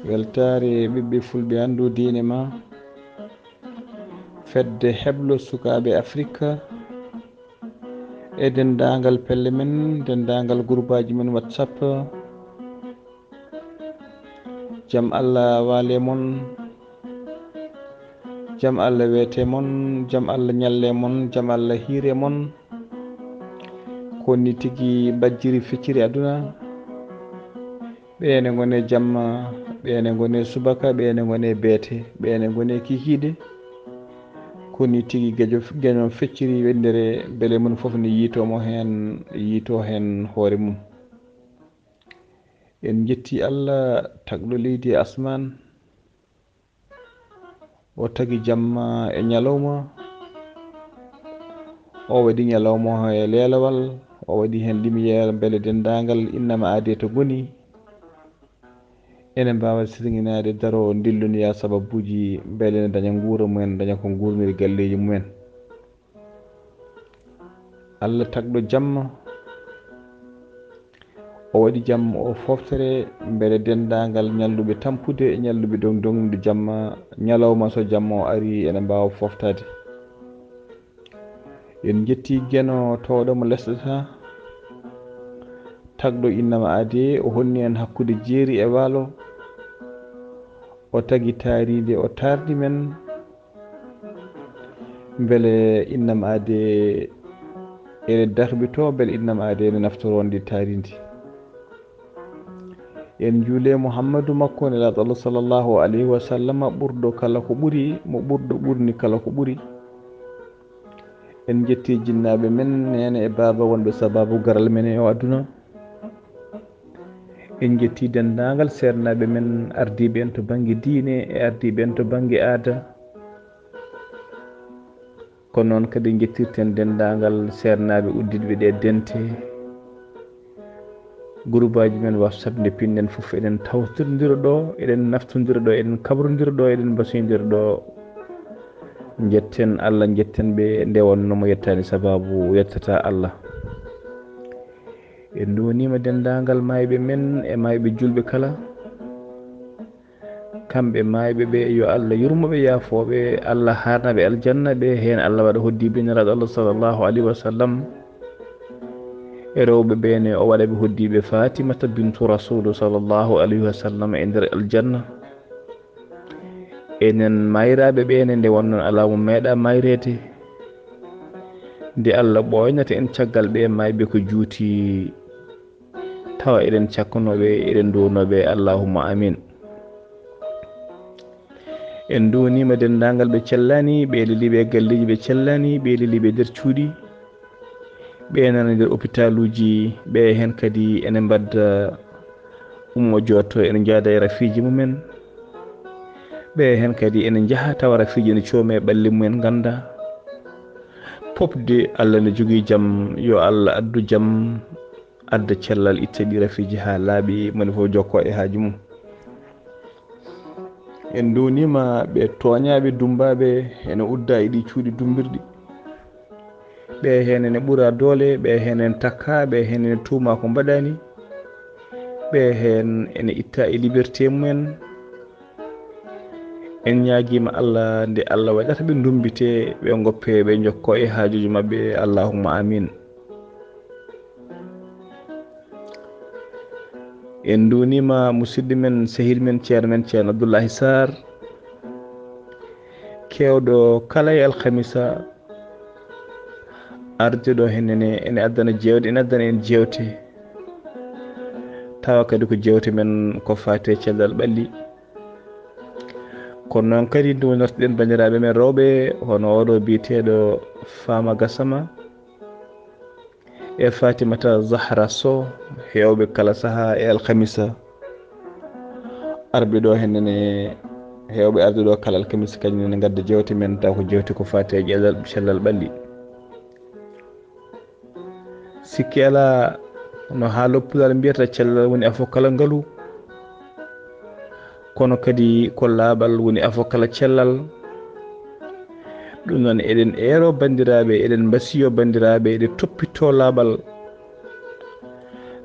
weltaare ɓiɓɓe fulɓe anndu diine ma fedde heɓlo sukaaɓe afrique e denndaangal pelle men denndaangal groupe men whatsapp. jam allah waale mon, jam allah weete mon, jam allah ñalle mon, jam allah hiire mon. konni tigi bajjiri fecciri aduna, ɓeene gone jamma, ɓeene gone subaka, ɓeene gone beete, ɓeene gone kikiide. koni tigi geño fecciri wendere beele mum fof ne yiito hen hoore mum. en jetti allah tagɗo leydi e asman, o tagi jamma e ñalawma, o waɗi ñalawma e leelawal, o waɗi hen lumiére beele dendagal innama aade to goni ene mbawa sirginade daro dilluniya sababuji beele ne daña guura mumen, daña ko gurniri galleji mumen. allah tagɗo jamma o waɗi jamma o foftere beele dendagal ñalluɓe tampude e ñalluɓe dongde jamma ñalawma so jamma o ari ene mbawa foftade. en jetti gueno towɗomo lesɗata tagɗo innama aade o honni en hakkude jeeri e waalo, o tagi taaride o tardi men beele innama aade ene darbito, beele innama aade ene naftoronde taaridi. en juule mouhammadou makko nelaɗo allah sallllahu alayhi wa sallam ɓurɗo kala ko ɓuuri, mo ɓurɗo ɓurni kala ko ɓuuri. en jetti jinnaɓe men nene e baba wonɓe sababu garal men e o aduna. en jetti dendagal sernaɓe men ardiɓe en to banggue diine e ardiɓe en to banggue aada. ko noon kadi jettirten dendagal sernaɓe uddiɗɓe ɗe dente groupe aji men whatsapp nde pinnen foof eɗen tawtodira ɗo, eɗen naftodira ɗo, eɗen kabrodira ɗo, eɗen basodira ɗo. jetten allah, jetten ɓe nde wonnomo yettani sababu yettata allah. en duwanima dendagal mayɓe men e mayɓe julɓe kala, kamɓe mayɓe ɓe yo allah yurmoɓe, yaafoɓe, allah harnaɓe aljanna ɓe hen allah waɗa hoddiɓe neraɗo allah sallllahu alayhi wa sallam. e rewɓe ɓene o waɗaɓe hoddiɓe fatimata bintu rasulu sallllahu alayhi wa sallam e nder aljanna. enen mayraɓe ɓene nde wonnon alamu meeɗa mayrede, nde allah ɓoynata en caggal ɓe mayɓe ko juuti tawa eɗen cakkanoɓe, eɗen duwanoɓe allahumma amin. en duwanima dendagal ɓe cellani, ɓe leliɓe e galleji ɓe cellani, ɓe leliɓe nder cuuɗi, ɓe nana nder hôpital uji, ɓe hen kadi ene mbadda ummo jotto ene jaada e rafiji mumen. ɓe hen kadi ene jaaha tawa rafiji ne coome ɓalli mumen ganda. popde allah ne jogui jaam, yo allah addu jaam, adda cellal, itta ɗi rafiji ha laaɓi, moni foof jokko e haaju mum. en duwnima ɓe toñaɓe dumbaɓe ene udda e ɗi cuuɗi dumbirɗi, ɓe hen ene ɓuura doole, ɓe hen ene takka, ɓe hen ene tuuma ko mbaɗani, ɓe hen ene itta e liberté mumen. en ñaaguima allah nde allah waɗata ɓe dumbite ɓe goppe ɓe jokko e haajuji mabɓe allahumma amin. en duwnima musidɗo men sehil men ceerno Abdoullahi Sarr, kewɗo kala e alhamisa arde ɗo henene ene addana jewde, ene addana en jewte, tawa kadi ko jewte men ko fate cellal ɓalli. kono noon kadi duwanortoɗen bandiraɓe men rewɓe hono oɗo biteɗo Fama Gassama e Fatimata Zahra Sow, hewɓe kala saaha e alhamisa arɓe ɗo henene, hewɓe arde ɗo kala alkamisa kañum ne gadda jewte men, taw ko jewte ko fate e cellal ɓalli. sikki ala no ha loppudal mbiyata cellal woni afo kala ngaalu, kono kadi ko laaɓal woni afo kala cellal. ɗum noon eɗen eero bandiraɓe, eɗen mbasiyo bandiraɓe, eɗen toppito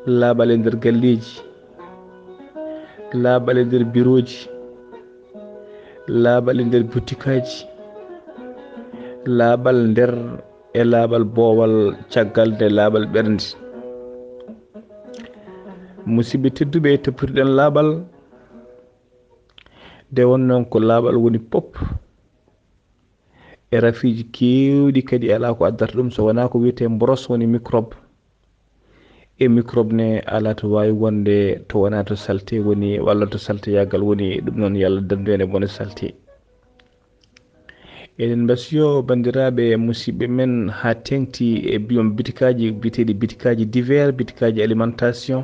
laaɓal e nder galleji, laaɓal e nder biroji, laaɓal e nder butikaji, laaɓal nder e laaɓal boowal caggal nde laaɓal ɓernde. musidɓe tedduɓe toppitoɗen laaɓal nde wonnoon ko laaɓal woni pop e rafiji kewɗi kadi ala ko addata ɗum so wona ko wiyete brosse woni microbe, e microbe ne ala to wawi wonde to wona to salte woni walla to salteyagal woni. ɗum noon yo Allah dandu en e bone salte. eɗen mbasiyo bandiraɓe musidɓe men ha tengti e bitikaji biteɗi bitikaji divers, bitikaji alimentation,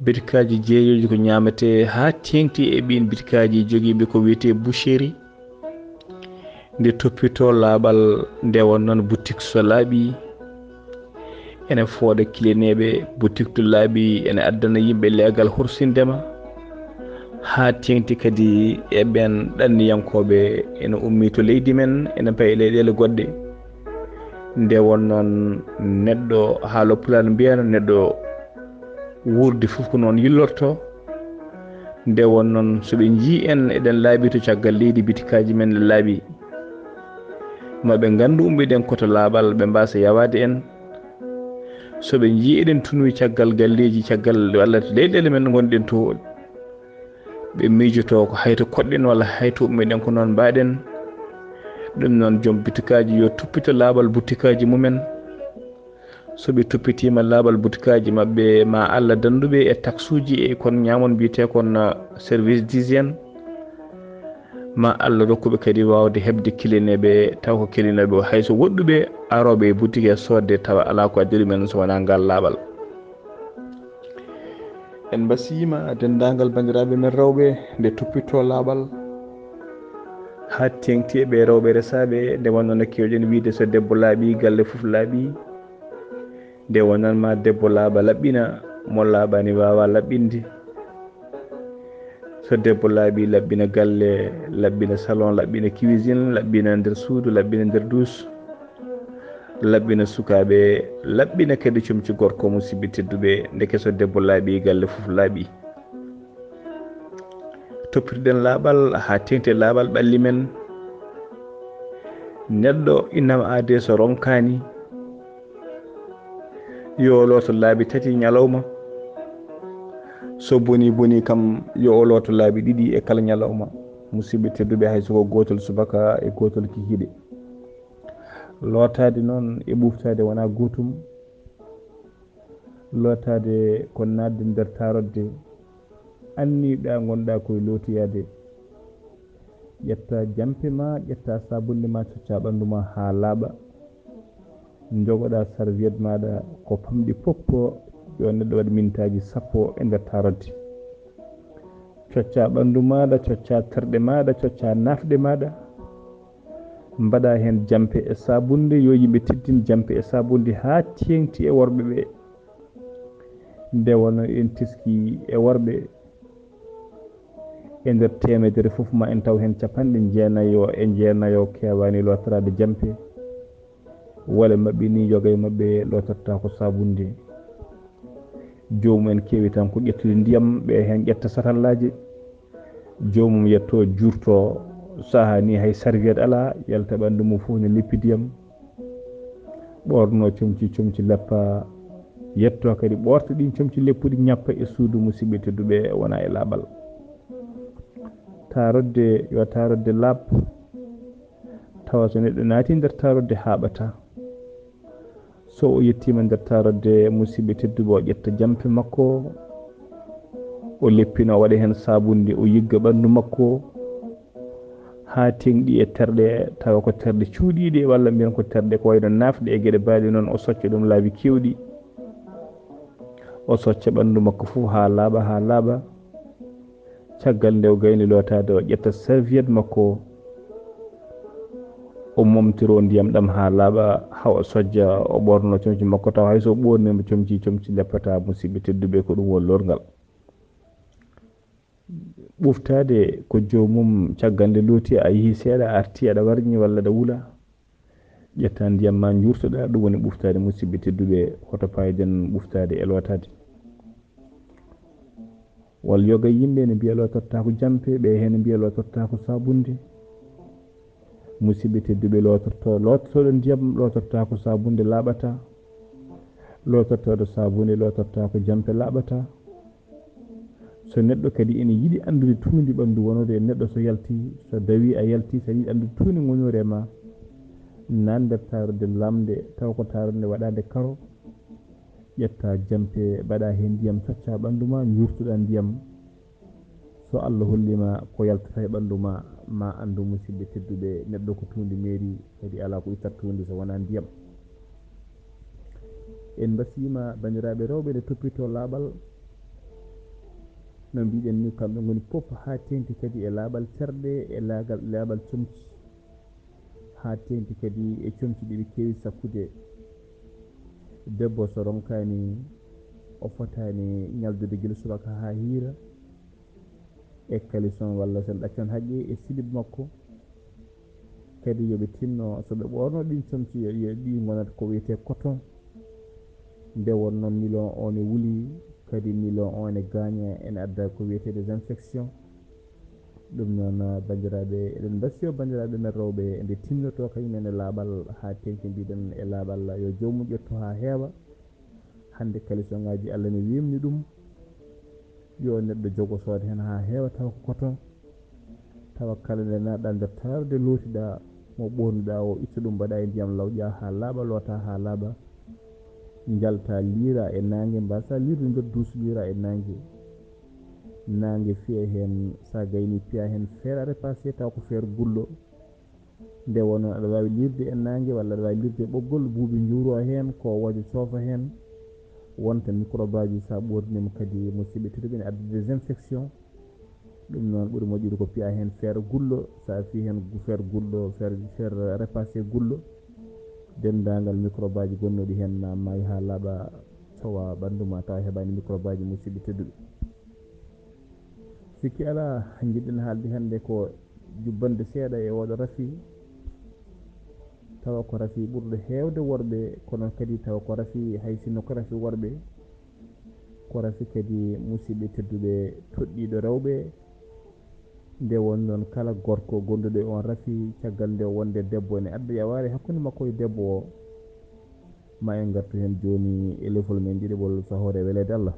bitikaji jeeyoji ko ñamete, ha tengti e ɓin bitikaji joguiɓe ko wiyete boucherie nde toppito laaɓal nde wonnoon boutique so laaɓi ene fooda kileneɓe, boutique to laaɓi ene addana yimɓe leegal hursindema, ha tengti kadi e ɓen ɗanniyankoɓe ene ummi to leydi men ene paye leyɗele goɗɗe nde wonnoon neɗɗo haalo pulal mbiyano neɗɗo wurde fof ko noon yillorto. nde wonnoon soɓe jii en eɗen laaɓi to caggal leydi bitikaji men ne laaɓi, maɓe gandu ummiɗen koto laaɓal ɓe mbasa yawade en. soɓe jii eɗen tunoyi caggal galleji, caggal walla to leyɗele men gonɗen to, ɓe miijoto ko hayto koɗɗen walla hayto ummiɗen ko noon mbaɗen. ɗum noon joom bitikaji yo toppito laaɓal butikaji mumen. soɓe toppitima laaɓal butikaji mabɓe ma Allah danduɓe e taxuji e kon ñamon mbiyete kon service d'hygiène, ma Allah rokkuɓe kadi wawde hebde kileneɓe taw ko kilinoɓe hayso woɗɗuɓe aroɓe e boutique e sodde tawa ala ko addi ɗumen so wona ngal laaɓal. en mbasiyima dendagal bandiraɓe men rewɓe nde toppito laaɓal ha tengti e ɓe rewɓe resaɓe. nde wonno no kewɗen wiide so debbo laaɓi galle foof laaɓi, nde wonanma debbo laaɓa laɓɓina, mo laaɓani wawa laɓɓinde. so debbo laaɓi laɓɓina galle, laɓɓina salon, laɓɓina cuisine, laɓɓina nder suudu, laɓɓina nder douche, laɓɓina sukaɓe, laɓɓina kadi comci gorko. musidɓe tedduɓe ndeke so debbo laaɓi galle foof laaɓi. toppitoɗen laaɓal ha tengte laaɓal ɓalli men. neɗɗo innama aade so ronkani yo loto laabi 3 ñalawma, so boni kam yo loto laabi 2 e kala ñalawma. musidɓe tedduɓe hay soko gotol subaka e gotol kikiɗe. lotade noon e ɓuftade wona gotum, lotade ko nadde nder tarodde anniɗa gonɗa koye lotoyade. ƴetta jampe ma, ƴetta sabunde ma, cocca ɓandu ma ha laaɓa, jogoɗa serviette maɗa ko pamɗi poppo yo neɗɗo waɗi mintaji 10 e nder tarodde. cocca ɓandu maɗa, cocca terɗe maɗa, cocca nafɗe maɗa, mbaɗa hen jampe e sabunde. yo yimɓe teddin jampe e sabunde ha tengti e worɓe ɓe. nde wonno en teski e worɓe e nder temedere foof ma en taw hen 90 kewani lotorade jampe, wala mabɓe ni jogay mabɓe lotorta ko sabunde. jomumen kewi tan ko ƴettude ndiyam ɓe hen ƴetta satallaji, jomum yetto jurto saha ni hay serviette ala, yalta ɓandu mum fof ne leppi ndiyam, ɓorno comci leppa, yetto kadi ɓorta ɗin comci leppuɗi ñappa e suudu. musidɓe tedduɓe wona e laaɓal. tarodde yo tarodde laaɓ, tawa so neɗɗo naati nder tarodde haɓata. so o yettima nder tarodde musidɓe tedduɓe o ƴetta jampe makko, o leppino, o waɗa hen sabunde, o yigga ɓandu makko ha tengɗi e terɗe, tawa ko terɗe cuuɗiɗe walla mbiyen ko terɗe ko wayno nafɗe e gueɗe baali noon. o socca ɗum laabi kewɗi, o socca ɓandu makko fof ha laaɓa. caggal nde o gayni lotade o ƴetta serviette makko, o momtiro ndiyam ɗam ha laaɓa, ha o sojja, o ɓorno comci makko, taw hayso ɓornimo comci leppata. musidɓe tedduɓe ko ɗum woni lorgal. ɓuftade ko jomum caggal nde looti a yeehi seeɗa arti aɗa warñi walla aɗa wuula, ƴetta ndiyam ma jurtoɗa. ɗum woni ɓuftade. musidɓe tedduɓe hoto payden ɓuftade e lotade. wal yoga yimɓe ne mbiya lotorta ko jampe ɓe hen mbiya lotorta ko sabunde musidɓe tedduɓe lototoɗo ndiyam lotorta ko sabunde laaɓata lotortoɗo sabunde lotorta ko jampe laaɓata so neɗɗo kadi ene yiɗi andude tuundi ɓandu wonode neɗɗo so yalti so dawi a yalti so yiɗi andude tuundi gonore ma nan nder tarude lamde taw ko tarude waɗade karo ƴetta jampe mbaɗa hen ndiyam cocca ɓandu ma jurtuɗa ndiyam so Allah hollima ko yaltata e ɓandu ma ma andu musidɓe tedduɓe neɗɗo ko tuundi meeri kadi ala ko ittata tuundi so wona ndiyam en basima bandiraɓe rewɓe nde toppito laaɓal no mbiɗen ni kamɓe goni pop ha tengti kadi e laaɓal terɗe e laaɓal comci ha tengti kadi e comci ɗiɓe kewi sakkude debbo so ronkani o fotani ñaldude guila subaka ha hiira e caleçon walla sen ɗaccan haqqe e silib makko kadi yoɓe tinno soɓe ɓorno ɗin comci ɗi gonata ko wiyete coton nde wonno nilon o ne wuuli kadi nilon o ne gaaña ene adda ko wiyete des infections ɗum noon bandiraɓe eɗen basio bandiraɓe men rewɓe nde tinnoto kañumen e laaɓal ha tengti mbiɗen e laaɓal yo jomum ƴettu ha heewa hande caleçon ngaji Allah ne wimni ɗum yo neɗɗo jogo soode hen ha heewa tawa ko coton tawa kala nde naɗɗa nder tarude lootiɗa mo ɓornuɗa o itta ɗum mbaɗa e ndiyam lawƴa ha laaɓa loota ha laaɓa jalta liira e nangue mbasa liirde nder duusi liira e nangue fiya hen sa gayni piya hen feere aɗa passé taw ko feere gulɗo nde wonno aɗa wawi liirde e nangue walla aɗa wawi liirde e ɓoggol buubi juro hen ko waɗi coofa hen wonta microbe aji sa ɓornima kadi musidɓe tedduɓe ne adda des infections ɗum noon ɓuuri moƴƴude ko piya hen feere gulɗo sa fi hen feere gulɗo feere repassé gulɗo dendagal microbe aji gonnoɗi hen ma maayi ha laaɓa tawa ɓandu ma tawa heɓani microbe aji musidɓe tedduɓe sikki ala jiɗɗen haalde hande ko jubbande seeɗa e oɗo rafi tawa ko rafi ɓurɗo heewde worɓe kono kadi tawa ko rafi hay sinno ko rafi worɓe ko rafi kadi musidɓe tedduɓe toɗɗiɗo rewɓe nde won noon kala gorko gonduɗo e on rafi caggal nde wonde debbo ne adda yaware hakkude makko e debbo o ma en gartu hen joni e lefol men ɗiɗiɓol sahore welede Allah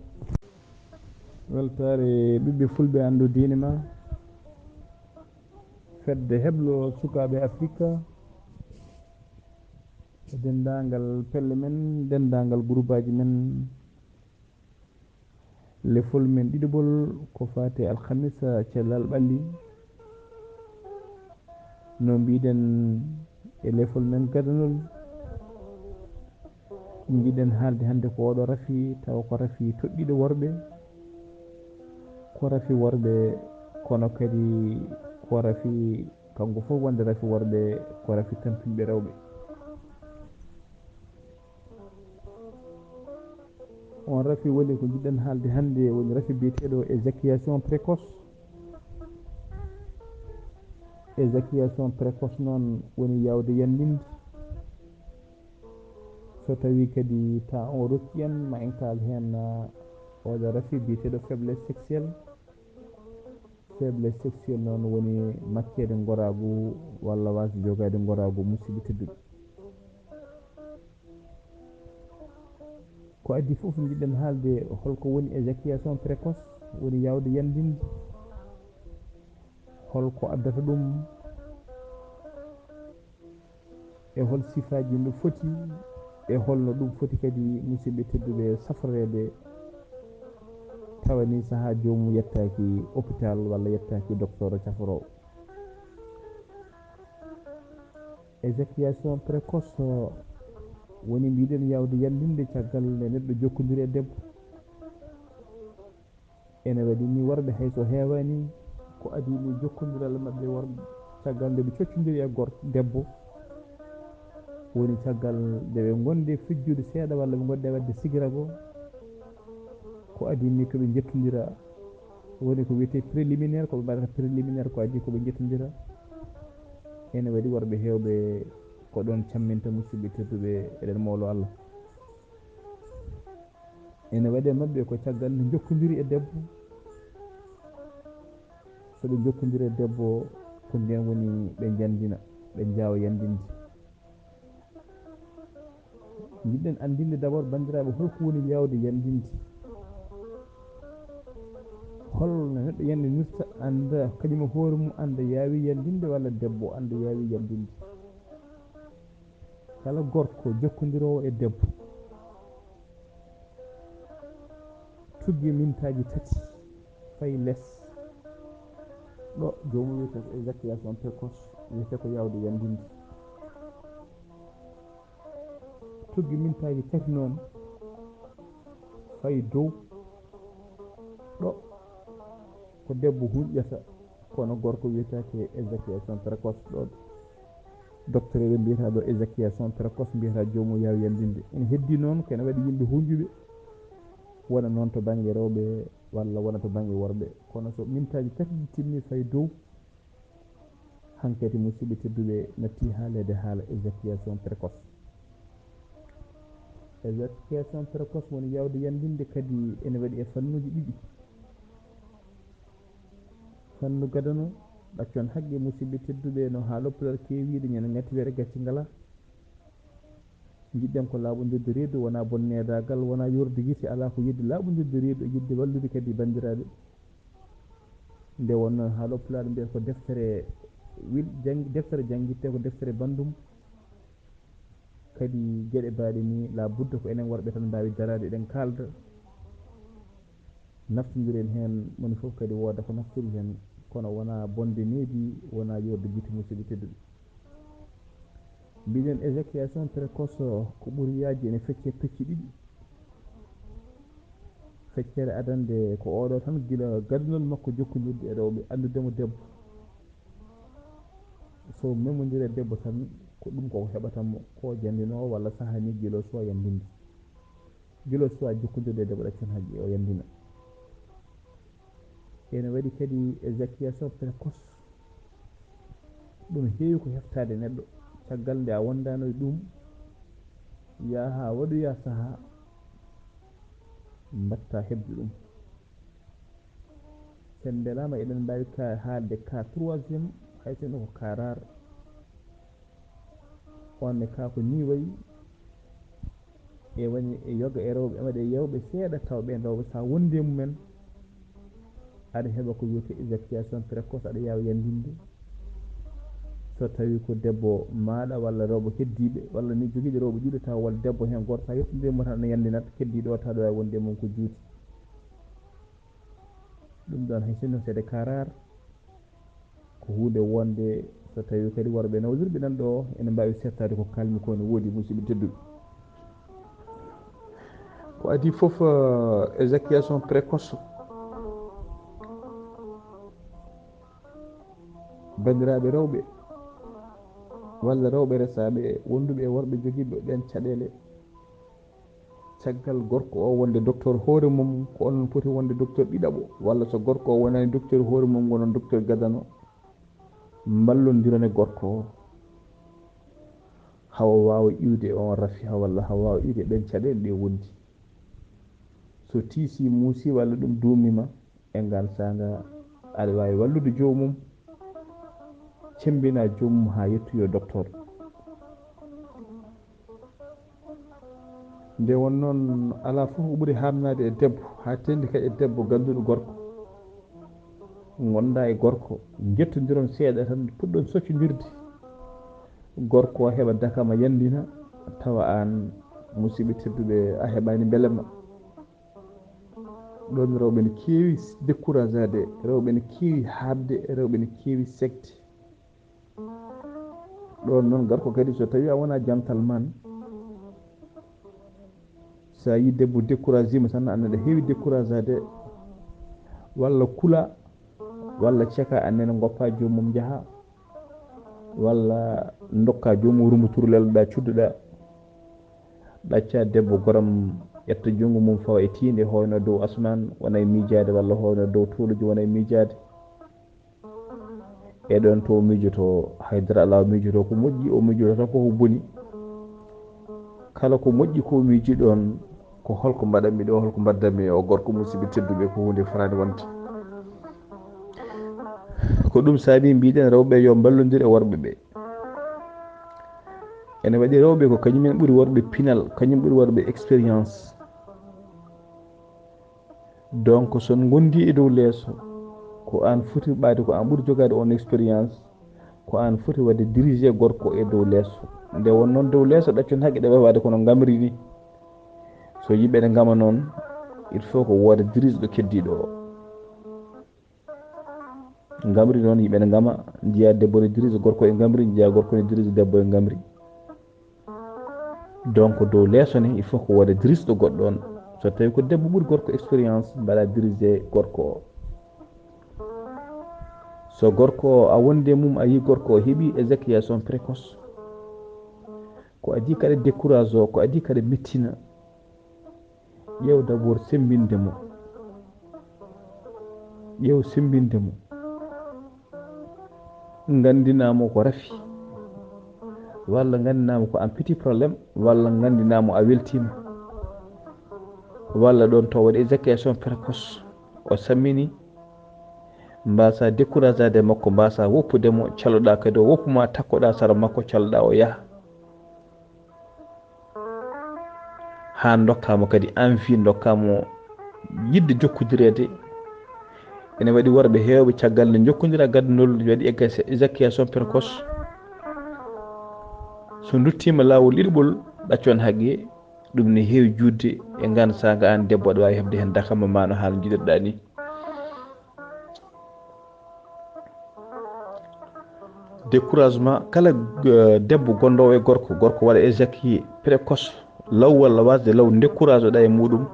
weltare ɓiɓɓe fulɓe andu diine ma fedde heblo sukaɓe Afrique e dendagal pelle men dendagal groupe aji men lefol men ɗiɗiɓol ko fate alhamisa cellal ɓalli no mbiɗen e lefol men gadanol jiɗen haalde hande ko oɗo rafi taw ko rafi toɗɗiɗo worɓe ko rafi worɓe kono kadi ko rafi kanko fof wonde rafi worɓe ko rafi tampinɓe rewɓe on rafi woni ko jiɗɗen haalde hande woni rafi biyeteɗo éjaculation précoce éjaculation précoce noon woni yawde yandinde so tawi kadi ta on rokki en ma en kaal hen oɗo rafi biyeteɗo faiblesse sexuelle noon woni makkede goragu walla wasde jogade goragu musidɓe tedduɓe ko addi foof jiɗɗen haalde holko woni éjaculation précoce woni yawde yandinde holko addata ɗum e hol sifaji ndu foti e holno ɗum foti kadi musidɓe tedduɓe safrede tawani saaha jomum yettaki hôpital walla yettaki docteur caforowo éjaculation précoce woni mbiɗen yawde yandinde caggal nde neɗɗo jokkodiri e debbo ene waɗi ni worɓe hayso heewani ko adi ni jokkodiral mabɓe worɓe caggal nde ɓe coccodiri e debbo woni caggal nde ɓe gonde fijjude seeɗa walla ɓe gonde wadde sigirago ko adi ni koɓe jettodira woni ko wiyete préliminaire koɓe mbaɗata préliminaire ko adi koɓe jettodira ene waɗi worɓe hewɓe ko ɗon camminta musidɓe tedduɓe eɗen mawlo Allah ene waɗe mabɓe ko caggal nde jokkodiri e debbo so ɓe jokkodiri e debbo ko nden woni ɓe jandina ɓe jawa yandinde. jiɗɗen andinde d' abord bandiraɓe holko woni yawde yandinde, holno neɗɗo yandinirta, anda kañum e hoore mum anda yaawi yandinde walla debbo anda yaawi yandinde. kala gorko jokkodirowo e debbo tuggi mintaji tati fayi less ɗo jomum wiyete ko éjaculation précoce, wiyete ko yawde yandinde. tuggi mintaji tati noon fayi dow ɗo ko debbo hulƴata, kono gorko wiyetake éjaculation précoce. ɗo docteur ɓe mbiyata ɗo éjaculation précoce, mbiyata jomum yawi yandinde. ene heddi noon kene waɗi yimɓe hunjuɓe wona noon to banggue rewɓe walla wona to banggue worɓe, kono so mintaji tati ɗi timmi fayi dow hankkadi musidɓe tedduɓe natti haalede haala éjaculation précoce. éjaculation précoce woni yawde yandinde, kadi ene waɗi e fannuji ɗiɗi. fannu gadano ɗaccon haqqe musidɓe tedduɓe no ha loppudal kewiɗe ñande ngati were gacci ngala, jiɗɗen ko laaɓodirde reedu, wona bonnedagal, wona yorde guite, ala ko yidde laaɓodirde reedu e yidde wallude kadi bandiraɓe. nde wonnoon ha loppulaɗo mbiyata ko deftere deftere janguitte, ko deftere bandum, kadi gueɗe mbaɗe ni la budda ko enen worɓe tan mbawi darade eɗen kalda naftodiren hen, moni foof kadi wooda ko naftiri hen, kono wona bonde needi, wona yorde guite musidɓe tedduɓe. mbiɗen éjaculation précoce ko ɓuuri yaaji ene fecce pecci ɗiɗi. feccere adande ko oɗo tan guila gadunol makko jokkodirde e rewɓe, andudemo debbo, so memodiri e debbo tan ko ɗum koko heɓatanmo, ko jandinowo walla saaha ni guilo suwa yandinde, guilo suwa jokkodirde e debbo ɗaccen haqqe o yandina. ene waɗi kadi éjaculation précoce ɗum heewi ko heftade neɗɗo, caggal nde a wondano e ɗum yaaha waɗoya saaha mbatta hebde ɗum. sen belama eɗen mbawi haalde cas troisiéme, hay sinno ko cas rare. onne cas ko ni wayi e woni e yoga e rewɓe, waɗe yewɓe seeɗa taw ɓen rewɓe sa wondi e mumen aɗa heeɓa ko wiyete éjaculation précoce, aɗa yawa yandinde. so tawi ko debbo maɗa walla rewɓe keddiɓe walla ni joguiɗo rewɓe ɗiɗo taw won debbo hen goto, sa yettodirimo tan ne yandinat, keddiɗo o tawa wawi wonde mum ko juuti. ɗum ɗon hay sinno c'est cas rare, ko hunde wonde. so tawi kadi worɓe nawdirɓe nan ɗo ene mbawi settade ko kalmi ko ne woodi musidɓe tedduɓe. ko adi foof éjaculation précoce bandiraɓe rewɓe walla rewɓe resaɓe wonduɓe e worɓe joguiɓe ɗen caɗele, caggal gorko o wonde docteur hoore mum ko onon poti wonde docteur ɗiɗaɓo, walla so gorko o wonani docteur hoore mum gonon docteur gadano, ballodiron e gorko o hawa wawa iwde on rafiha walla hawa wawa iwde ɗen caɗele ɗe wondi. so tiisi muusi walla ɗum duumima e ngal sanga aɗa wawi wallude jomum, cembina jomum ha yettoyo docteur. nde won noon ala foof ko ɓuuri hamnade e debbo, ha tendi kadi e debbo ganduɗo gorko, gonda e gorko jettodiron seeɗa tan puɗɗon soccodirde, gorko o heɓa dakama yandina, tawa an musidɓe tedduɓe a heɓani beelema. ɗon rewɓe ne keewi découragé ade, rewɓe ne keewi habde, rewɓe ne keewi secte. ɗon noon gorko kadi so tawi a wona jantal man, sa yi debbo découragé ma tan an aɗa heewi découragé ade, walla kula, walla ceeka annene goppa jomum jaaha, walla dokka jomum rumbotur lelɗa cudduɗa, ɗacca debbo goram ƴetta junggo mum fawa e tiinde hoyno dow asman wona e miijade, walla hoyno dow toluji wona e miijade. e ɗon to miijoto haydara ala miijoto ko moƴƴi, o miijoto tan koko boni. kala ko moƴƴi ko miiji ɗon ko holko mbaɗanmi ɗo, holko mbaddanmi o gorko musidɓe tedduɓe, ko hunde farade wonde. ko ɗum saabi mbiɗen rewɓe yo ballodir e worɓe ɓe. ene waɗi rewɓe ko kañumen ɓuuri worɓe pinal, kañum ɓuuri worɓe expérience. donc son gondi e dow leeso ko an foti ɓaade ko an ɓuuri jogade on expérience, ko an foti wadde dirigé gorko e dow leeso. nde won noon dow leeso ɗaccon haqqe ɗe wawade kono gamri ni, so yimɓe ɗe gama noon il faut ko wooda dirige ɗo keddiɗo o. gamri noon yimɓe ne gama jiya debbo ne dirige gorko e gamri, jiya gorko ne dirige debbo e gamri. donc dow leeso ne il faut ko wooda dirige ɗo goɗɗo on. so tawi ko debbo ɓuuri gorko expérience mbaɗa dirigé gorko o. so gorko o a wonde mum a yi gorko o heeɓi éjaculation précoce, ko adi kaɗa décourage o, ko adi kaɗa mettina, ƴeew d' abord sembinde mo, ƴeew sembinde mo, gandinamo ko rafi, walla gandinamo ko an petit probléme, walla gandinamo a weltima, walla ɗon to waɗi éjaculation précoce o sammini, mbasa décourage ade makko, mbasa woppudemo, caloɗa kadi o woppuma, takkoɗa sara makko, caloɗa o yaaha, ha dokkamo kadi envie, dokkamo yidde jokkodirede. ene waɗi worɓe hewɓe caggal nde jokkodira gaddunol waɗi éjaculation précoce, so duttima lawol ɗiɗɓol ɗaccon haqqe, ɗum ne heewi judde e ganda saga an debbo aɗa wawi hebde hen dakama ma no haala jiɗirɗa ni. découragement, kala debbo gonɗowo e gorko, gorko waɗa éjaculé précoce law walla wasde law, décourage oɗa e muɗum,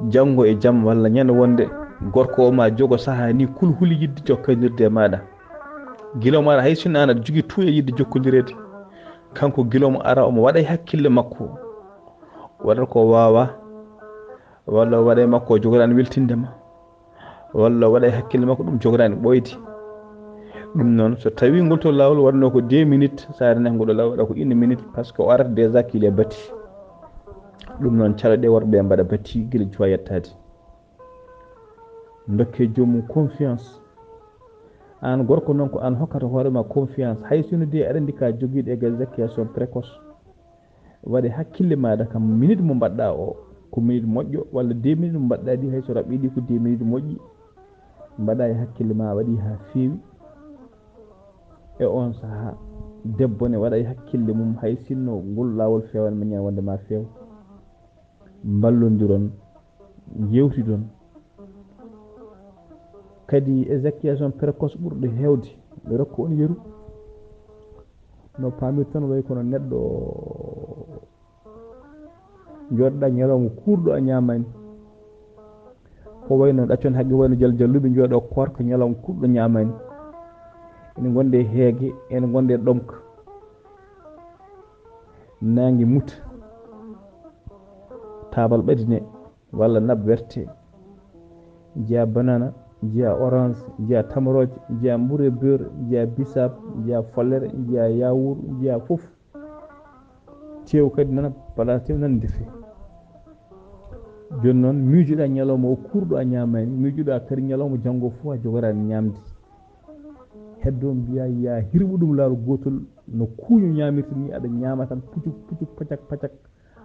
janggo e jaam walla ñande wonde gorko o ma jogo saaha ni kulhuli yidde jokkodirde e maɗa. guilom ara hay sinno an aɗa jogui tout e yidde jokkodirede, kanko guilom ara omo waɗa e hakkille makko, waɗata ko wawa, walla o waɗa e makko o jogorani weltindema, walla o waɗa e hakkille makko ɗum jogorani ɓoyde. ɗum noon so tawi ngol to lawol waɗno ko 2 minutes, sa renaki ngoɗo lawol waɗa ko 1 minute, par ce que o arata déjà qu'il est batti. ɗum noon caloɗe worɓe mbaɗa batti guila cuwa yettade. dokke jomum confiance. an gorko noon ko an hokkata hoorema confiance, hay sino de aɗa andi ka joguiɗo éjaculation précoce, waɗe hakkille maɗa kam minute mo mbaɗɗa o ko minute moƴƴo, walla 2 minutes mo mbaɗɗa ɗi hay so raɓɓi ɗi ko 2 minutes moƴƴi, mbaɗa e hakkille ma waɗi ha fewi. e on saaha debbo ne waɗa e hakkille mum, hay sinno ngol lawol fewani ma ñan wonde ma few, ballodiron, yewtidon. kadi éjaculation précoce ɓurɗo hewde ɓe rokka on yeru no pamir tan way kono neɗɗo joɗɗa ñalawma kurɗo a ñamani, ko wayno ɗaccon haqqe wayno jalluɓe jooɗo korka ñalawma kurɗo ñamani. ene gonde heege, ene gonde ɗomka, nangue muta, tabal ɓadine, walla nab werte, jiya banana, jiya orange, jiya tamaroje, jiya ɓuure beurre, jiya bisap, jiya follere, jiya yawour, jiya foof, tew kadi nana bala tew nan defe. joni noon miijuɗa ñalawma o kurɗo a ñamani, miijuɗa kadi ñalawma janggo foof a jogorani ñamde, heddo mbiya ya hirɓu ɗum laaru gotol no kuuñu ñamirta ni, aɗa ñama tan pucuk pucuk pacak pacak,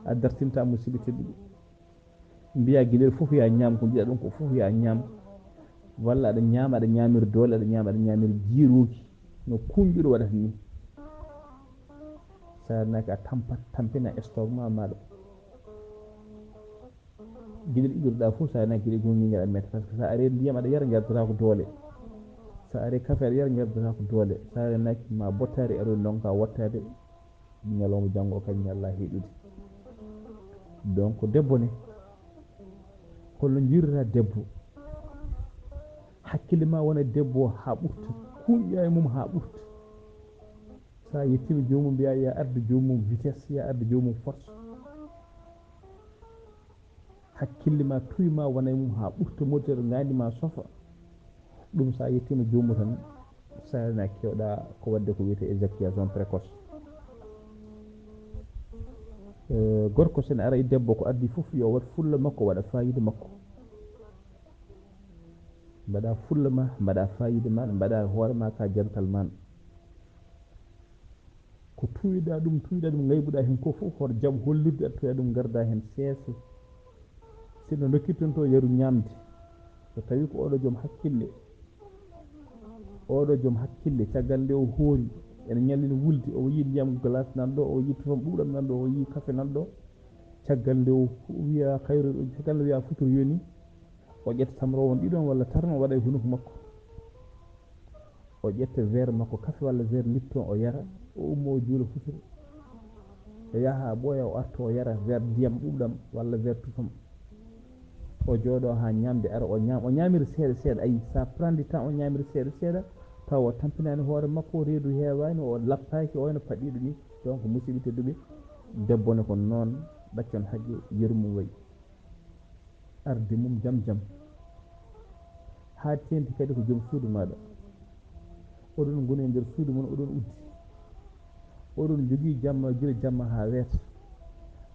a dartinta musidɓe tedduɓe. mbiya gueɗel foof ya ñaam ko jiiɗa ɗum ko foof ya ñaam, walla aɗa ñaama aɗa ñamir doole, aɗa ñaama aɗa ñamir jiiruki no kuuñɗuɗo waɗata ni. sa naki a tampat tampina estomac maɗa, gueɗel ɗiɗirɗa foof sa naki gueɗel gonguel aɗa metta, par ce que sa ari ndiyam aɗa yara jardata ko doole, sa ari café aɗa yara jardata ko doole, sa naki ma bottari aroy donka wattade ñalawma janggo kadi ñalla heeɗude. donc debbo ne holno jiirata debbo, hakkille ma wona debbo ha ɓurta, kuuƴa e mum ha ɓurta. sa yettima jomum mbiya ya arde jomum vitesse, ya arde jomum force, hakkille ma tuyma wona e mum ha ɓurta, moteur gandima sofa. ɗum sa yettima jomum tan sana kewɗa ko wadde ko wiyete éjaculation précoce. gorko sen ara e debbo ko addi foof yo wat fulla makko, waɗa fayida makko, mbaɗa fulla ma mbaɗa fayida ma mbaɗa hoore ma ka jantal man ko tuwiɗa ɗum ngaybuɗa hen ko fof hoto jaam hollirde aɗa tuwiɗa ɗum garda hen seesa sino dokkirten to yaru ñamde so tawi ko oɗo joom hakkille caggal nde o hoori ene ñallina wulde o yi ndiyam glace nan ɗo o yi toon ɓuuɗam nan ɗo o yi café nan ɗo caggal nde o wiya kayru caggal nde wiya futur yoni o ƴetta tamrowon ɗiɗon walla tarno o waɗa e hunuko makko o ƴetta verre makko café walla verre lipton o yara o ummo o juula futur o yaha ɓooya o arta o yara verre ndiyam ɓuuɗam walla verre tufam o jooɗo ha ñamde ara o ñamira seeɗa seeɗa ayi sa prendre temps o ñamira seeɗa seeɗa taw o tampinani hoore makko reedu heewani o lappaki o wayno paɗiɗo ni donc musidɓe tedduɓe debbo ne ko noon ɗaccon haqqe yermum wayi arde mum jam jam ha tenti kadi ko joom suudu maɗa oɗon goni e nder suudu mon oɗon uddi oɗon jogui jamma gila jamma ha weeta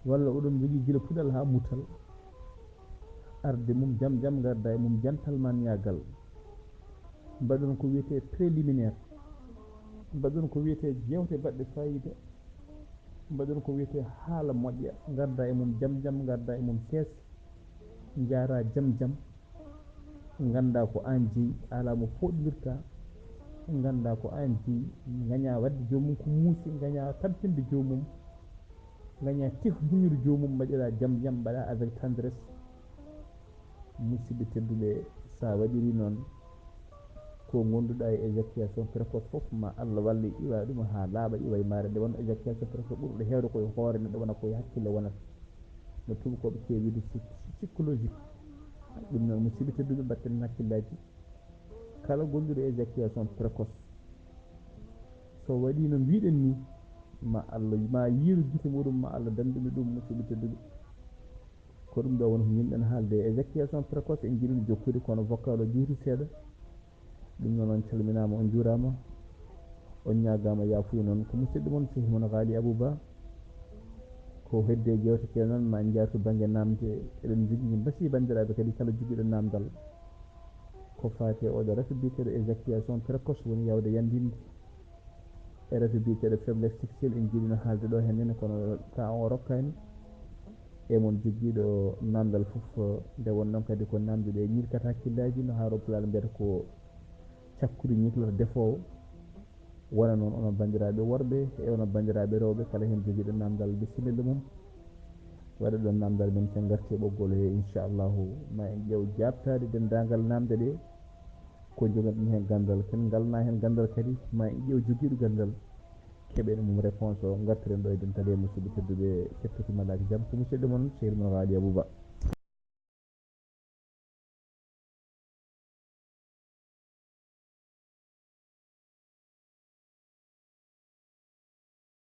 walla oɗon jogui gila puɗal ha mutal arde mum jam jam garda e mum jantal man ñagal mbaɗon ko wiyete préliminaire mbaɗon ko wiyete jewte baɗɗe fayida mbaɗon ko wiyete haala moƴƴa garda e mum jam jam garda e mum sees jara jam jam ganda ko an jeeyi ala mo foɗɗirta ganda ko an jeeyi gaña wadde jomum ko muusi gaña tampinde jomum gaña tefnude jomum mbaɗira jam jam mbaɗa avec tendresse musidɓe tedduɓe sa waɗiri noon ko gonduɗa e éjaculation précoce foof ma Allah walla iwa ɗum ha laaɓa iwa e maare nde wonno éjaculation précoce ɓurɗo heewde koye hoore neɗɗo wona koye hakkille wonata no tubakoɓe keewi wiide psychologique ɗum noon musidɓe tedduɓe mbatten hakkillaji kala gonduɗo éjaculation précoce so waɗi no mbiɗen ni ma Allah ma yiiru gite muɗum ma Allah danduɓe ɗum musidɓe tedduɓe ko ɗum ɗo woni ko yimɓen haalde éjaculation précoce en jiiɗi jokkude kono vocal o juuti seeɗa ɗum noon on calminama on juurama on ñagama yafuya noon ko musidɗo moon sehi moon Ghalii BAH ko hedde jewte ke noon ma jaartu banggue namde eɗen jogui mbasi bandiraɓe kadi kala joguiɗo namdal ko fate oɗo rafi biteɗo éjaculation précoce woni yawde yandinde e rafi biteɗo faiblesse sexuelle en jiiɗino haalde ɗo hennene kono temps o rokkani e mon joguiɗo namdal foof nde wonnon kadi ko namde ɗe ñirkata hakkillaji no haaro pulaar mbiyata ko cakkude ñiklata defowo wona noon onon bandiraɓe worɓe e onon bandiraɓe rewɓe kala hen joguiɗo namdal bisimilla mum waɗa ɗon namdal men sen garti e ɓoggol he inchallahu ma en ƴeew jabtade dendagal namde ɗe ko jogan ɗum hen gandal ken galna hen gandal kadi ma en ƴeew joguiɗo gandal keɓen mum réponse o gartiren ɗo e dental he musidɓe tedduɓe kettotimallaki jaam ko musidɗo moon sehil moon Ghalii BAH